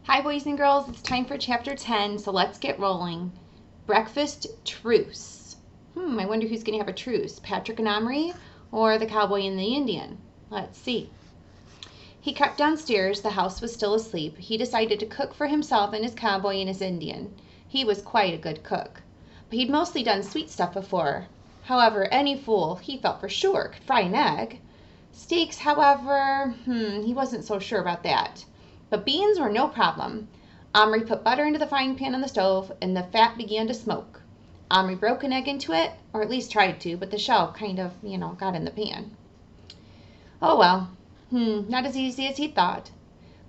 Hi, boys and girls. It's time for Chapter 10, so let's get rolling. Breakfast Truce. I wonder who's going to have a truce, Patrick and Omri or the cowboy and the Indian? Let's see. He crept downstairs. The house was still asleep. He decided to cook for himself and his cowboy and his Indian. He was quite a good cook, but he'd mostly done sweet stuff before. However, any fool, he felt for sure, could fry an egg. Steaks, however, he wasn't so sure about that. But beans were no problem. Omri put butter into the frying pan on the stove, and the fat began to smoke. Omri broke an egg into it, or at least tried to, but the shell kind of, got in the pan. Oh well, not as easy as he thought.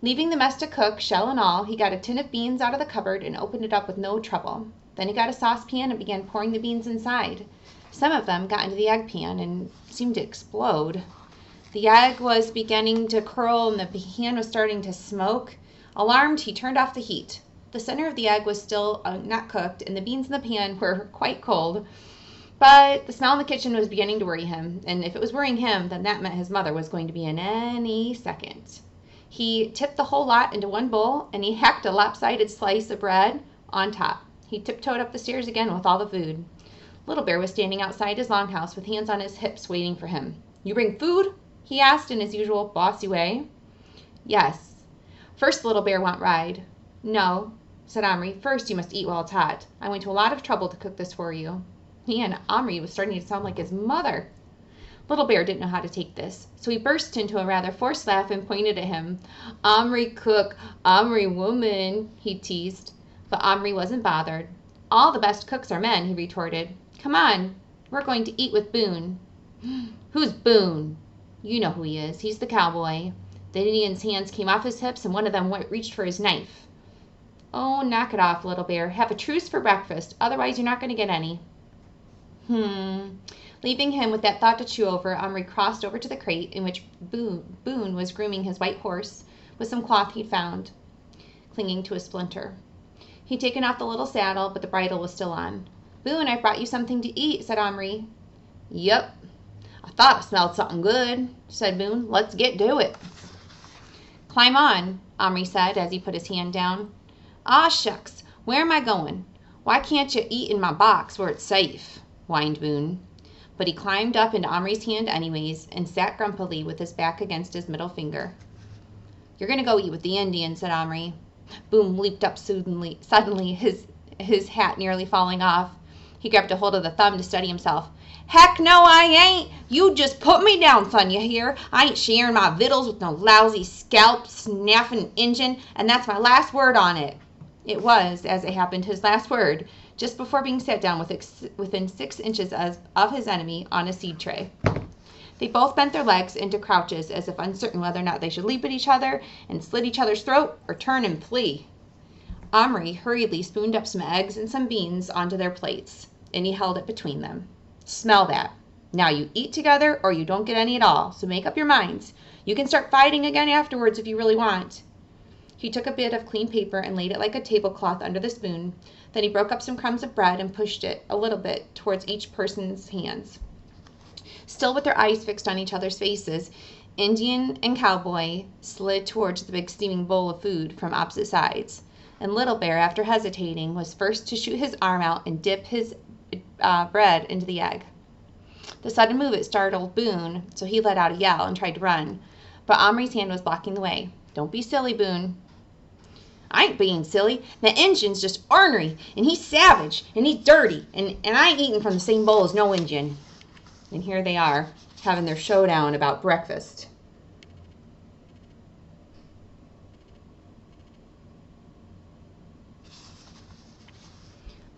Leaving the mess to cook, shell and all, he got a tin of beans out of the cupboard and opened it up with no trouble. Then he got a saucepan and began pouring the beans inside. Some of them got into the egg pan and seemed to explode. The egg was beginning to curl and the pan was starting to smoke. Alarmed, he turned off the heat. The center of the egg was still not cooked, and the beans in the pan were quite cold. But the smell in the kitchen was beginning to worry him, and if it was worrying him, then that meant his mother was going to be in any second. He tipped the whole lot into one bowl, and he hacked a lopsided slice of bread on top. He tiptoed up the stairs again with all the food. Little Bear was standing outside his longhouse with hands on his hips waiting for him. "You bring food?" he asked in his usual bossy way. "Yes." "First, Little Bear want ride." "No," said Omri. "First you must eat while it's hot. I went to a lot of trouble to cook this for you." And Omri was starting to sound like his mother. Little Bear didn't know how to take this, so he burst into a rather forced laugh and pointed at him. "Omri cook, Omri woman," he teased. But Omri wasn't bothered. "All the best cooks are men," he retorted. "Come on, we're going to eat with Boone." "Who's Boone?" "You know who he is. He's the cowboy." The Indian's hands came off his hips and one of them reached for his knife. "Oh, knock it off, Little Bear. Have a truce for breakfast. Otherwise, you're not going to get any." Leaving him with that thought to chew over, Omri crossed over to the crate in which Boone was grooming his white horse with some cloth he'd found, clinging to a splinter. He'd taken off the little saddle, but the bridle was still on. "Boone, I've brought you something to eat," said Omri. "Yep. I thought I smelled something good," said Boone. "Let's get to it." "Climb on," Omri said as he put his hand down. "Aw, shucks, where am I going? Why can't you eat in my box where it's safe?" whined Boone. But he climbed up into Omri's hand anyways and sat grumpily with his back against his middle finger. "You're going to go eat with the Indian," said Omri. Boone leaped up suddenly, his hat nearly falling off. He grabbed a hold of the thumb to steady himself. "Heck no, I ain't! You just put me down, son, you hear? I ain't sharing my victuals with no lousy scalp-snaffing Injun, and that's my last word on it." It was, as it happened, his last word, just before being sat down within 6 inches of his enemy on a seed tray. They both bent their legs into crouches as if uncertain whether or not they should leap at each other and slit each other's throat or turn and flee. Omri hurriedly spooned up some eggs and some beans onto their plates, and he held it between them. "Smell that. Now you eat together or you don't get any at all, so make up your minds. You can start fighting again afterwards if you really want." He took a bit of clean paper and laid it like a tablecloth under the spoon. Then he broke up some crumbs of bread and pushed it a little bit towards each person's hands. Still with their eyes fixed on each other's faces, Indian and cowboy slid towards the big steaming bowl of food from opposite sides. And Little Bear, after hesitating, was first to shoot his arm out and dip his bread into the egg. The sudden move startled Boone, so he let out a yell and tried to run. But Omri's hand was blocking the way. "Don't be silly, Boone." "I ain't being silly. The Injun's just ornery, and he's savage, and he's dirty, and I ain't eating from the same bowl as no Injun." And here they are, having their showdown about breakfast.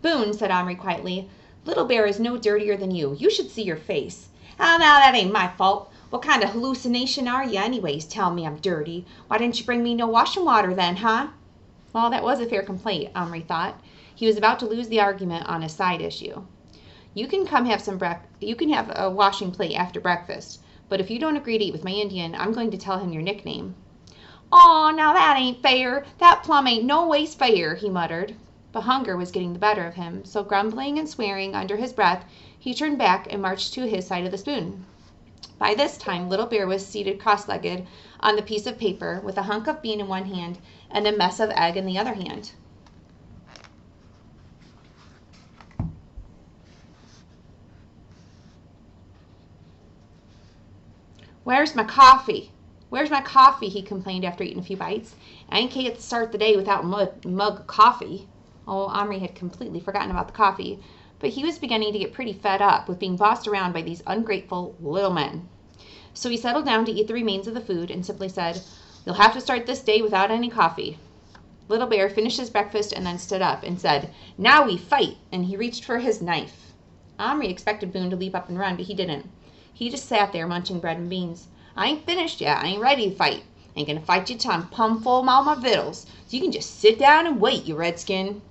"Boone," said Omri quietly, "Little Bear is no dirtier than you. You should see your face." "Oh, now that ain't my fault. What kind of hallucination are you anyways, telling me I'm dirty? Why didn't you bring me no washing water then, huh?" Well, that was a fair complaint, Omri thought. He was about to lose the argument on a side issue. You can have a washing plate after breakfast, but if you don't agree to eat with my Indian, I'm going to tell him your nickname." "Aw, now that ain't fair. That plumb ain't no ways fair," he muttered. But hunger was getting the better of him, so grumbling and swearing under his breath, he turned back and marched to his side of the spoon. By this time, Little Bear was seated cross-legged on the piece of paper with a hunk of bean in one hand and a mess of egg in the other hand. "Where's my coffee? Where's my coffee?" he complained after eating a few bites. "I can't start the day without a mug of coffee." Oh, Omri had completely forgotten about the coffee, but he was beginning to get pretty fed up with being bossed around by these ungrateful little men. So he settled down to eat the remains of the food and simply said, "You'll have to start this day without any coffee." Little Bear finished his breakfast and then stood up and said, "Now we fight," and he reached for his knife. Omri expected Boone to leap up and run, but he didn't. He just sat there munching bread and beans. "I ain't finished yet. I ain't ready to fight. I ain't gonna fight you till I'm plumb full of all my victuals, so you can just sit down and wait, you redskin."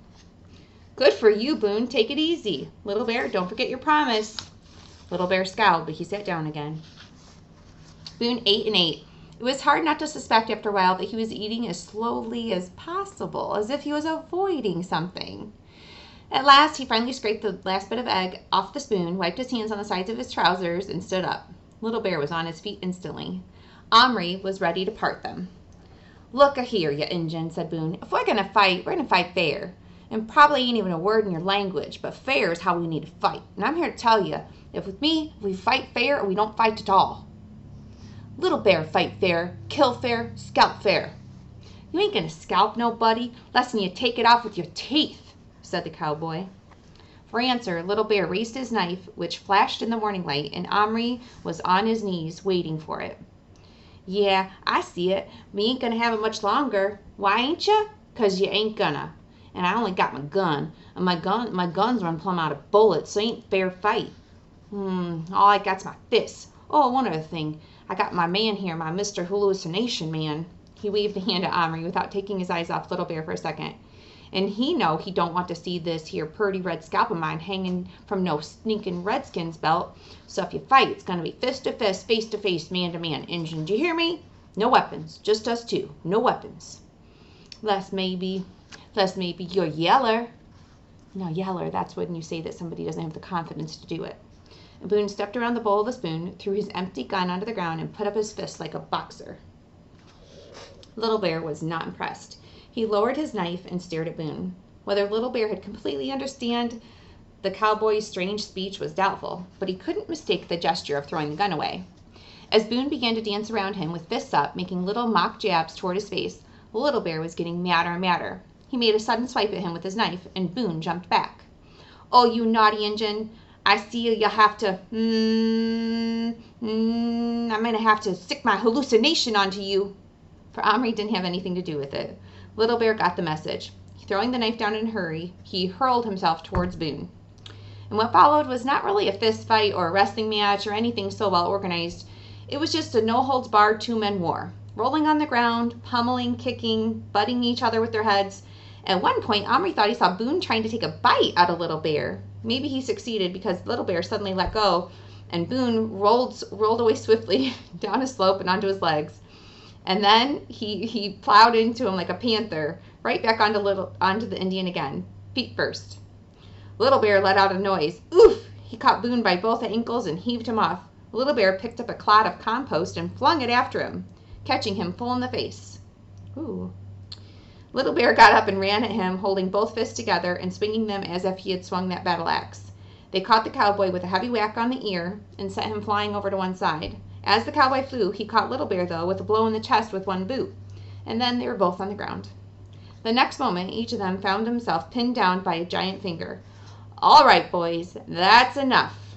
"Good for you, Boone. Take it easy. Little Bear, don't forget your promise." Little Bear scowled, but he sat down again. Boone ate and ate. It was hard not to suspect after a while that he was eating as slowly as possible, as if he was avoiding something. At last, he finally scraped the last bit of egg off the spoon, wiped his hands on the sides of his trousers, and stood up. Little Bear was on his feet instantly. Omri was ready to part them. "Look-a here, you Injun," said Boone. "If we're gonna fight fair. And probably ain't even a word in your language, but fair is how we need to fight. And I'm here to tell you, if we fight fair or we don't fight at all." "Little Bear fight fair, kill fair, scalp fair." "You ain't gonna scalp nobody, less'n you take it off with your teeth," said the cowboy. For answer, Little Bear raised his knife, which flashed in the morning light, and Omri was on his knees waiting for it. "Yeah, I see it. We ain't gonna have it much longer. Why ain't ya? 'Cause you ain't gonna. And I only got my gun, and my guns run plumb out of bullets, so ain't fair fight. All I got's my fists. Oh, one other thing. I got my man here, my Mr. Hallucination Man." He waved a hand at Omri without taking his eyes off Little Bear for a second. "And he know he don't want to see this here purty red scalp of mine hanging from no sneaking redskin's belt. So if you fight, it's gonna be fist to fist, face to face, man to man. Injun, do you hear me? No weapons, just us two. No weapons. Less maybe you're yeller." Now, yeller, that's when you say that somebody doesn't have the confidence to do it. And Boone stepped around the bowl of the spoon, threw his empty gun onto the ground, and put up his fist like a boxer. Little Bear was not impressed. He lowered his knife and stared at Boone. Whether Little Bear had completely understood the cowboy's strange speech was doubtful, but he couldn't mistake the gesture of throwing the gun away. As Boone began to dance around him with fists up, making little mock jabs toward his face, Little Bear was getting madder and madder. He made a sudden swipe at him with his knife, and Boone jumped back. "Oh, you naughty Injun. I see you'll have to, I'm going to have to stick my hallucination onto you." For Omri didn't have anything to do with it. Little Bear got the message. Throwing the knife down in a hurry, he hurled himself towards Boone. And what followed was not really a fist fight or a wrestling match or anything so well organized. It was just a no-holds-barred two-men war, rolling on the ground, pummeling, kicking, butting each other with their heads. At one point, Omri thought he saw Boone trying to take a bite out of Little Bear. Maybe he succeeded because Little Bear suddenly let go, and Boone rolled away swiftly down a slope and onto his legs. And then he plowed into him like a panther, right back onto the Indian again, feet first. Little Bear let out a noise. Oof! He caught Boone by both ankles and heaved him off. Little Bear picked up a clod of compost and flung it after him, catching him full in the face. Ooh. Little Bear got up and ran at him, holding both fists together and swinging them as if he had swung that battle axe. They caught the cowboy with a heavy whack on the ear and sent him flying over to one side. As the cowboy flew, he caught Little Bear, though, with a blow in the chest with one boot, and then they were both on the ground. The next moment, each of them found himself pinned down by a giant finger. "All right, boys, that's enough.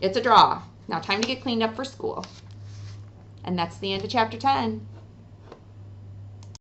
It's a draw. Now time to get cleaned up for school." And that's the end of Chapter 10.